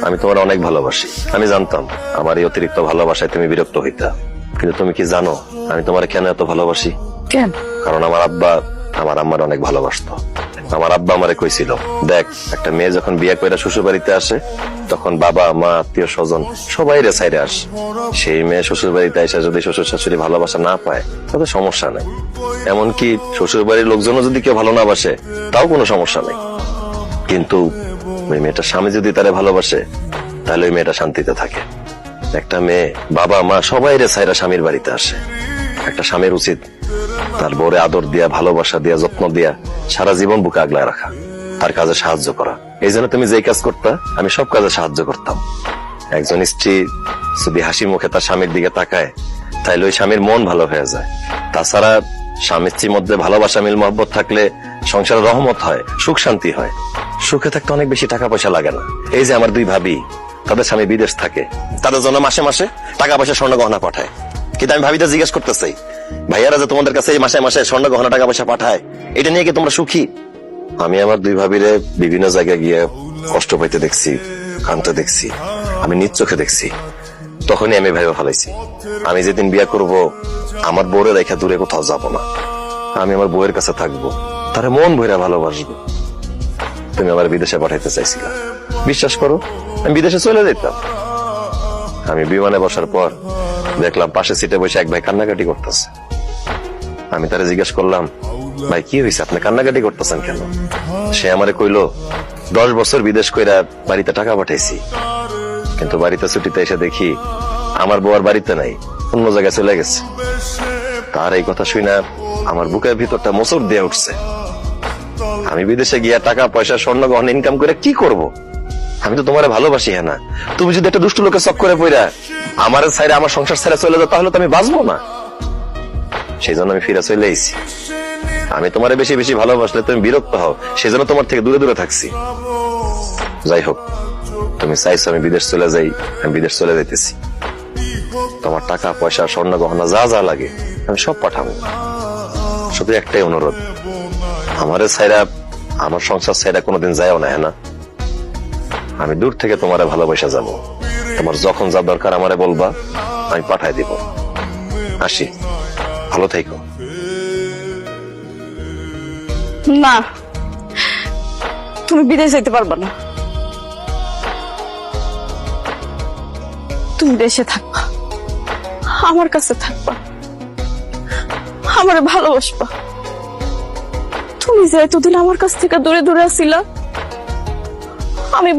আমি তোমার অনেক ভালোবাসি। আমি জানতাম আমার এই অতিরিক্ত ভালোবাসায় তুমি বিরক্ত হইতা, কিন্তু তুমি কি জানো আমি তোমার কেন এত ভালোবাসি? কেন? কারণ আমার আব্বা আমার আম্মার অনেক ভালোবাসতো। আমার আব্বা আমারে কইছিল, দেখ একটা মেয়ে যখন বিয়ে করে শ্বশুর বাড়িতে আসে তখন বাবা মা আত্মীয় স্বজন সবাই রে সাইডে আসে। সেই মেয়ে শ্বশুর বাড়িতে এসে যদি শ্বশুর শাশুড়ি ভালোবাসা না পায় তাতে সমস্যা নেই, এমনকি শ্বশুর বাড়ির লোকজনও যদি কেউ ভালো না বাসে তাও কোনো সমস্যা নেই। কিন্তু ওই মেয়েটার স্বামী যদি তারে ভালোবাসে তাহলে ওই মেয়েটা শান্তিতে থাকে। একটা মেয়ে বাবা মা সবাই রে সাইরা স্বামীর বাড়িতে আসে। একটা স্বামীর উচিত তার বউরে আদর দিয়া, ভালোবাসা দিয়া, যত্ন দিয়া সারা জীবন বুকে আগলায় রাখা, তার কাজে সাহায্য করা। এই জন্য তুমি যেই কাজ করতা আমি সব কাজে সাহায্য করতাম। একজন স্ত্রী যদি হাসি মুখে তার স্বামীর দিকে তাকায় তাইলে ওই স্বামীর মন ভালো হয়ে যায়। তাছাড়া স্বামী স্ত্রীর মধ্যে ভালোবাসা মিল মহব্বত থাকলে সংসারে রহমত হয়, সুখ শান্তি হয়। সুখে থাকতে অনেক বেশি টাকা পয়সা লাগে না। এই যে আমার দুই ভাবি, তাদের স্বামী বিদেশ থাকে, তাদের জন্য মাসে মাসে টাকা পয়সা স্বর্ণ গহনা পাঠায়। কিন্তু আমি ভাবিটা জিজ্ঞেস করতে চাই, ভাইয়ারা যে তোমাদের কাছে এই মাসে মাসে স্বর্ণ গহনা টাকা পয়সা পাঠায়, এটা নিয়ে কি তোমরা সুখী? আমি আমার দুই ভাবিরে বিভিন্ন জায়গায় গিয়ে কষ্ট পাইতে দেখছি, কানতে দেখছি, আমি নিজ চোখে দেখছি। তখনই আমি ভেবে ফেলাইছি আমি যেদিন বিয়ে করব আমার বউরে রেখে দূরে কোথাও যাব না, আমি আমার বউয়ের কাছে থাকবো, তারে মন ভরে ভালোবাসবো। তুমি আমার বিদেশে পাঠাইতে চাইছিলা, বিশ্বাস করো আমি বিদেশে চলে যেতাম। আমি বিমানে বসার পর দেখলাম পাশে সিটে বসে এক ভাই কান্নাকাটি করতেছে। আমি তারে জিজ্ঞেস করলাম, ভাই কি হয়েছে, আপনি কান্নাকাটি করতেছেন কেন? সে আমারে কইলো, 10 বছর বিদেশ কইরা বাড়িতে টাকা পাঠাইছি, কিন্তু বাড়িতে ছুটিতে এসে দেখি আমার বউ আর বাড়িতে নাই, অন্য জায়গায় চলে গেছে। তার এই কথা শুনে আমার বুকের ভিতরটা মোচড় দিয়ে উঠছে। আমি বিদেশে গিয়া টাকা পয়সা স্বর্ণ গহনা ইনকাম করে কি করব? আমি তো তোমারে ভালোবাসি। হ্যাঁ না, তুমি যদি একটা দুষ্ট লোকের চক্করে পড়া আমার ছাইরে আমার সংসার ছেড়ে চলে যাও তাহলে তো আমি বাঁচবো না। সেই জন্য আমি ফিরে চলে এসেছি। আমি তোমারে বেশি বেশি ভালোবাসলে তুমি বিরক্ত হও, সেই জন্য তোমার থেকে দূরে দূরে থাকছি। যাই হোক, তুমি চাইছো আমি বিদেশ চলে যাই, আমি বিদেশ চলে যাইতেছি। তোমার টাকা পয়সা স্বর্ণ গহনা যা যা লাগে আমি সব পাঠাবো। শুধু একটাই অনুরোধ, আমারে ছাইরা আমার সংসার ছাইরা কোনোদিন যায়ও না। হ্যাঁ না, আমি দূর থেকে তোমারে ভালোবাসা যাব। তোমার যখন যা দরকার আমারে বলবা, আমি পাঠাই দিব। আসি, ভালো থেকো। না, তুমি বিদেশ যেতে পারবা না। তুমি দেশে থাকবা, আমার কাছে থাকবা, আমারে ভালোবাসবা। তুমি যে এতদিন আমার কাছ থেকে দূরে দূরে আছিলা, আমি